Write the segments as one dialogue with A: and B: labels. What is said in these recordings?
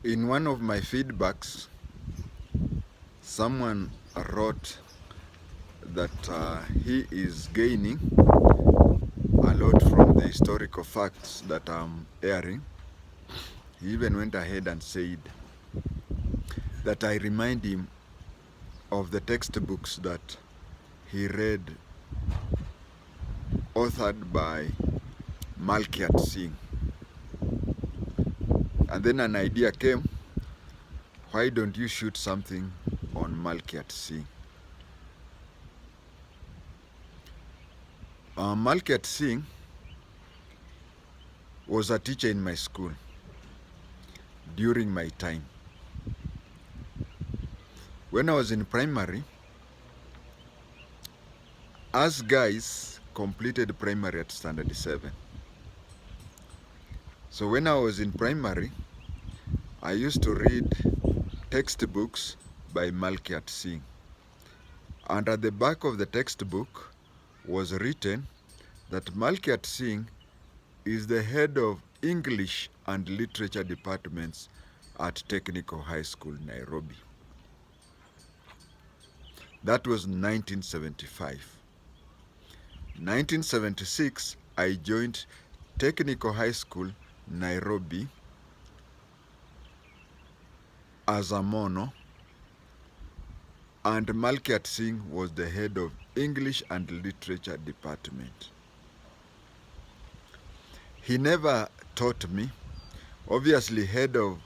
A: In one of my feedbacks, someone wrote that he is gaining a lot from the historical facts that I'm airing. He even went ahead and said that I remind him of the textbooks that he read, authored by MALKIAT SINGH. And then an idea came, why don't you shoot something on MALKIAT SINGH? MALKIAT SINGH was a teacher in my school during my time. When I was in primary, us guys completed primary at standard 7. So when I was in primary, I used to read textbooks by MALKIAT SINGH. And at the back of the textbook was written that MALKIAT SINGH is the head of English and Literature departments at Technical High School, Nairobi. That was 1975. 1976, I joined Technical High School, Nairobi as a mono, and MALKIAT SINGH was the head of English and Literature department. He never taught me. Obviously, head of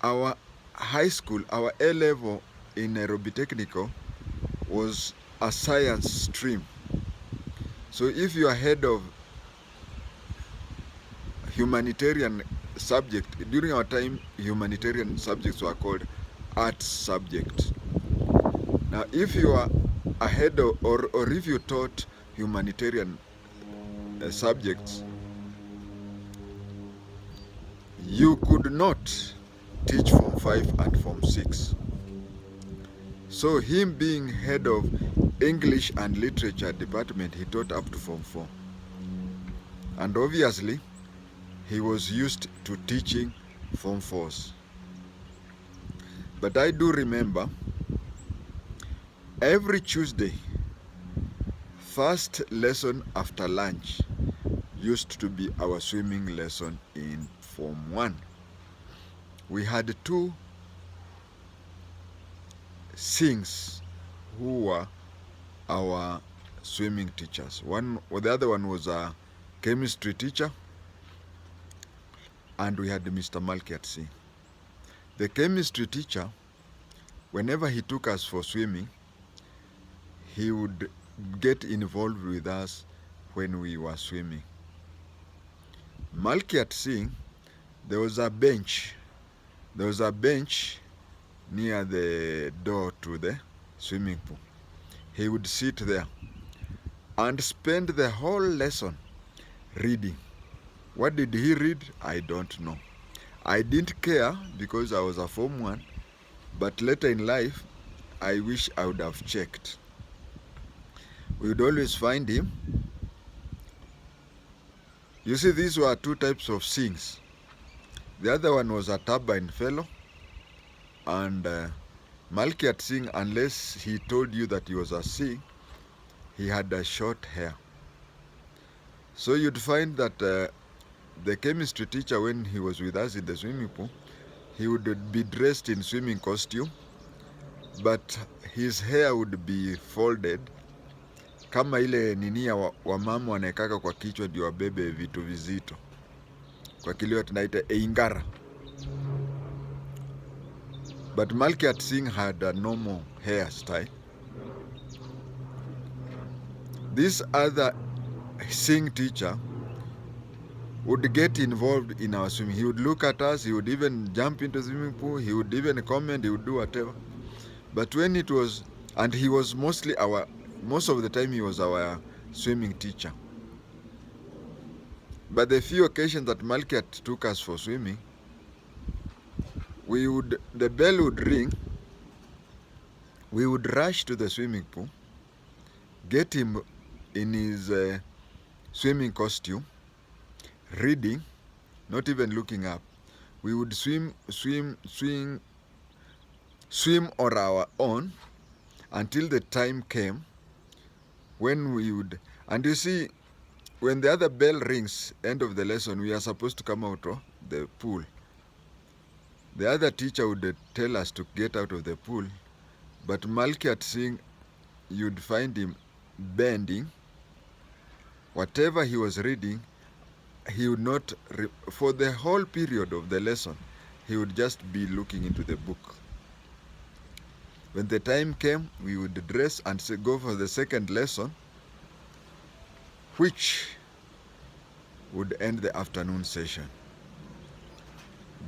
A: our high school, our A-level in Nairobi Technical was a science stream. So if you are head of humanitarian subject, during our time, humanitarian subjects were called arts subjects. Now, if you are a head of, or if you taught humanitarian subjects, you could not teach Form 5 and Form 6. So him being head of English and Literature department, he taught up to Form 4. And obviously, he was used to teaching Form 4s. But I do remember every Tuesday, first lesson after lunch used to be our swimming lesson in Form 1. We had two Singhs who were our swimming teachers. The other one was a chemistry teacher, and we had Mr. MALKIAT SINGH. The chemistry teacher, whenever he took us for swimming, he would get involved with us when we were swimming. MALKIAT SINGH, there was a bench near the door to the swimming pool. He would sit there and spend the whole lesson reading. What did he read? I don't know. I didn't care because I was a Form 1, but later in life, I wish I would have checked. We would always find him. You see, these were two types of Singhs. The other one was a turbine fellow, and MALKIAT SINGH, unless he told you that he was a Singh, he had a short hair. So you'd find that the chemistry teacher, when he was with us in the swimming pool, he would be dressed in swimming costume, but his hair would be folded kama ile nini ya wamama wanaekaka kwa kichwa ndio wabebe vitu vizito. Kwa kilio tunaita eingara. But MALKIAT SINGH had a normal hairstyle. This other Singh teacher would get involved in our swimming. He would look at us, he would even jump into the swimming pool, he would even comment, he would do whatever. But when it was, and he was most of the time he was our swimming teacher. But the few occasions that MALKIAT took us for swimming, the bell would ring, we would rush to the swimming pool, get him in his swimming costume, reading, not even looking up. We would swim on our own until the time came when we would, and you see, when the other bell rings, end of the lesson, we are supposed to come out of the pool. The other teacher would tell us to get out of the pool, but Malkiat Singh, you'd find him bending. Whatever he was reading, he would not, for the whole period of the lesson, he would just be looking into the book. When the time came, we would dress and go for the second lesson, which would end the afternoon session.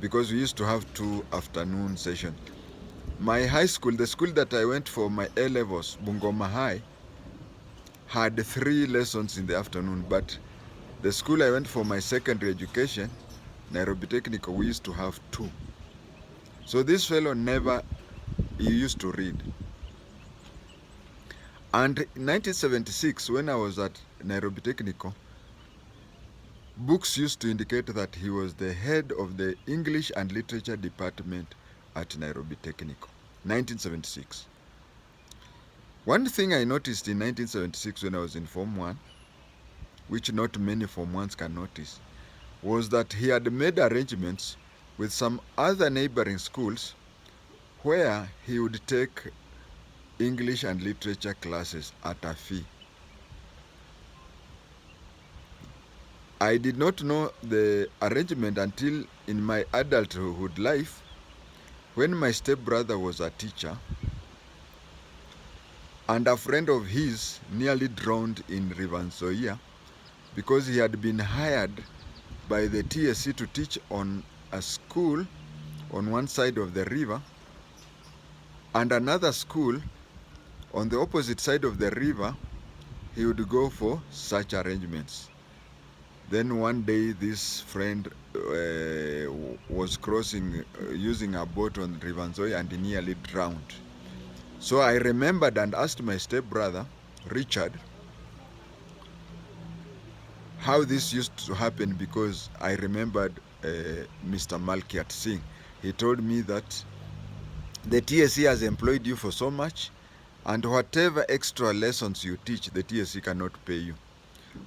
A: Because we used to have 2 afternoon sessions. My high school, the school that I went for my A-levels, Bungoma High, had 3 lessons in the afternoon, but the school I went for my secondary education, Nairobi Technical, we used to have 2. So this fellow he used to read. And in 1976, when I was at Nairobi Technical, books used to indicate that he was the head of the English and Literature Department at Nairobi Technical, 1976. One thing I noticed in 1976 when I was in Form 1, which not many Form 1s can notice, was that he had made arrangements with some other neighboring schools where he would take English and literature classes at a fee. I did not know the arrangement until in my adulthood life, when my stepbrother was a teacher and a friend of his nearly drowned in River Nzoia because he had been hired by the TSC to teach on a school on one side of the river and another school on the opposite side of the river. He would go for such arrangements. Then one day this friend was crossing using a boat on River Nzoia and he nearly drowned. So I remembered and asked my stepbrother, Richard, how this used to happen, because I remembered Mr. Malkiat Singh. He told me that the TSC has employed you for so much, and whatever extra lessons you teach, the TSC cannot pay you.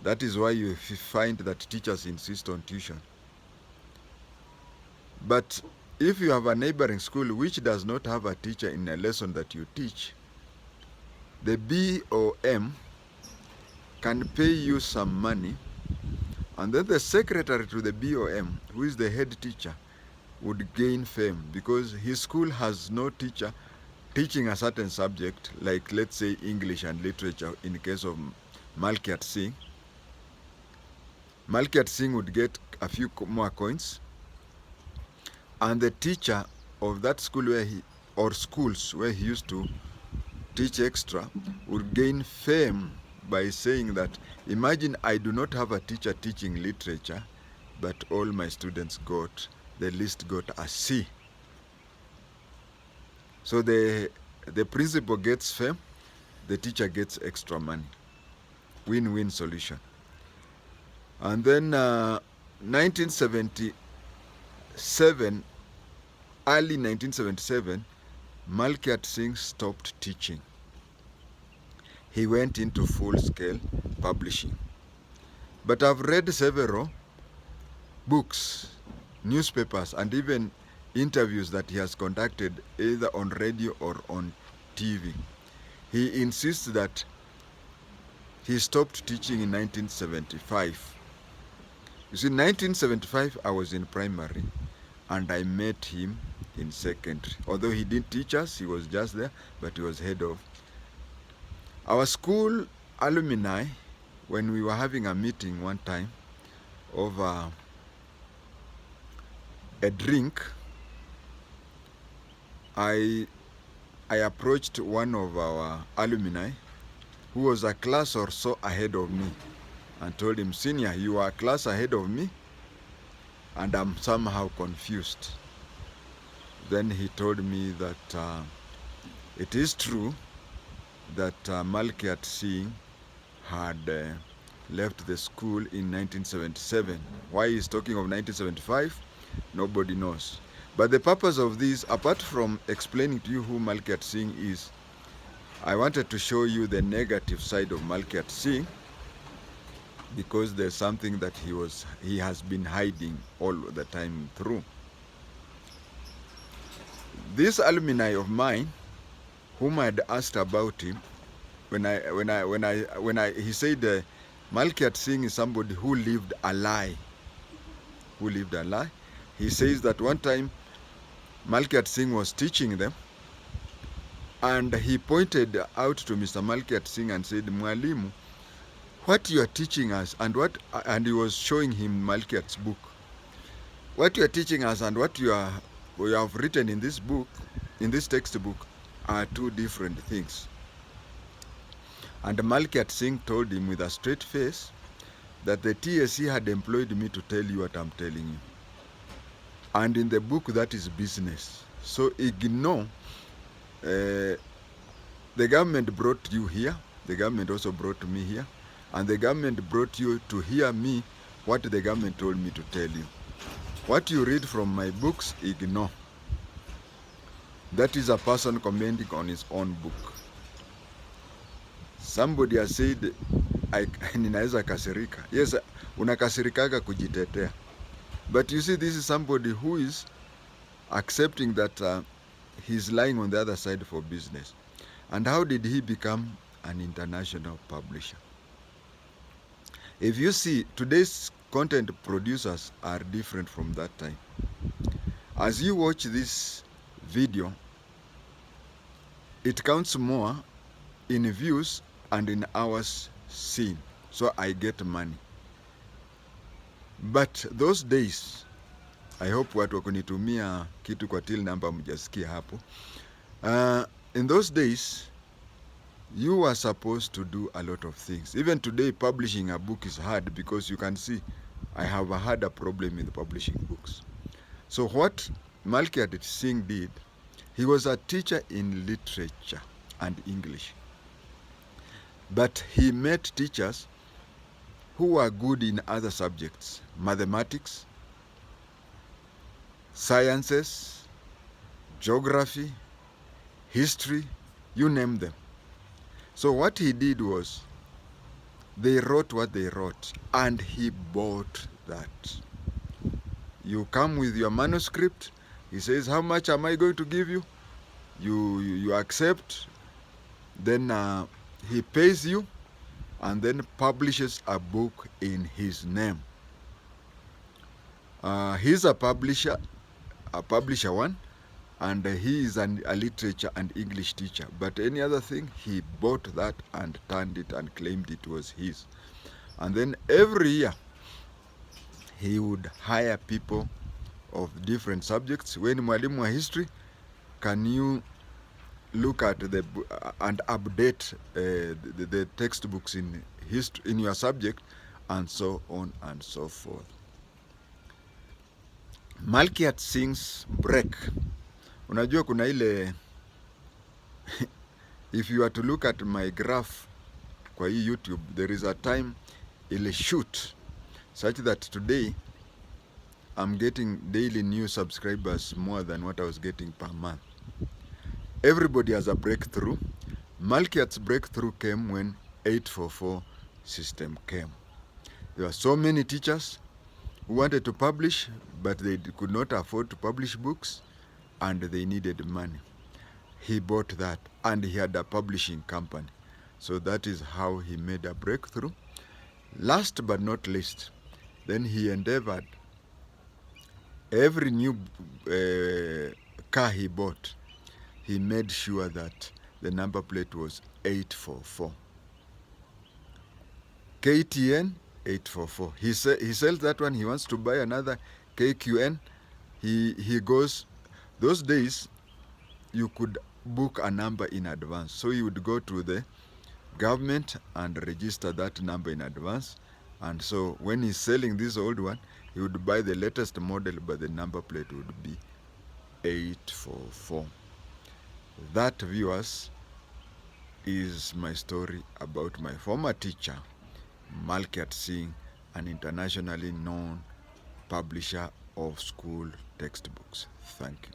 A: That is why you find that teachers insist on tuition. But if you have a neighboring school which does not have a teacher in a lesson that you teach, the BOM can pay you some money, and then the secretary to the BOM, who is the head teacher, would gain fame because his school has no teacher teaching a certain subject, like let's say English and literature in case of Malkiat Singh. Malkiat Singh would get a few more coins, and the teacher of that school or schools where he used to teach extra would gain fame by saying that, imagine I do not have a teacher teaching literature, but all my students the list got a C. So the principal gets fame, the teacher gets extra money. Win-win solution. And then 1977, early 1977, Malkiat Singh stopped teaching. He went into full-scale publishing. But I've read several books, newspapers, and even interviews that he has conducted either on radio or on TV. He insists that he stopped teaching in 1975. You see, in 1975, I was in primary, and I met him in secondary. Although he didn't teach us, he was just there, but he was head of. Our school alumni, when we were having a meeting one time over a drink, I approached one of our alumni who was a class or so ahead of me and told him, "Senior, you are a class ahead of me and I'm somehow confused." Then he told me that it is true that Malkiat Singh had left the school in 1977. Why he's talking of 1975? nobody knows. But the purpose of this, apart from explaining to you who Malkiat Singh is, I wanted to show you the negative side of Malkiat Singh, because there's something that he has been hiding all the time through. This alumni of mine, whom I had asked about him, he said Malkiat Singh is somebody who lived a lie. Who lived a lie. He says that one time Malkiat Singh was teaching them, and he pointed out to Mr. Malkiat Singh and said, Mwalimu, what you are teaching us and he was showing him Malkiat's book. What you are teaching us and what you have written in this book, in this textbook, are two different things. And Malkiat Singh told him with a straight face that the TSC had employed me to tell you what I'm telling you. And in the book, that is business. So ignore. The government brought you here. The government also brought me here. And the government brought you to hear me, what the government told me to tell you. What you read from my books, ignore. That is a person commenting on his own book. Somebody has said, ninaweza kasirika. Yes, unakasirikaga kujitetea. But you see, this is somebody who is accepting that he's lying on the other side for business. And how did he become an international publisher? If you see, today's content producers are different from that time. As you watch this video, it counts more in views and in hours seen. So I get money. But those days, I hope watu wakunitumia kitu kwa till number mjasikia hapo. In those days, you were supposed to do a lot of things. Even today, publishing a book is hard, because you can see I have had a problem with publishing books. So what Malkiat Singh did, he was a teacher in literature and English. But he met teachers who were good in other subjects: mathematics, sciences, geography, history, you name them. So what he did was, they wrote what they wrote, and he bought that. You come with your manuscript, he says, how much am I going to give you? You accept, then he pays you, and then publishes a book in his name. He's a publisher one, and he is a literature and English teacher. But any other thing, he bought that and turned it and claimed it was his. And then every year, he would hire people of different subjects. When mwalimu wa history, can you look at and update the textbooks in history in your subject, and so on and so forth. Malkiat Singh's break. Unajua kuna ile if you are to look at my graph kwa hii YouTube, there is a time ile shoot such that today I'm getting daily new subscribers more than what I was getting per month. Everybody has a breakthrough. Malkiat's breakthrough came when 844 system came. There were so many teachers who wanted to publish, but they could not afford to publish books, and they needed money. He bought that, and he had a publishing company. So that is how he made a breakthrough. Last but not least, then he endeavored, every new car he bought, he made sure that the number plate was 844. KTN 844. He sells that one. He wants to buy another KQN. He goes. Those days, you could book a number in advance. So you would go to the government and register that number in advance. And so when he's selling this old one, he would buy the latest model, but the number plate would be 844. That, viewers, is my story about my former teacher, Malkiat Singh, an internationally known publisher of school textbooks. Thank you.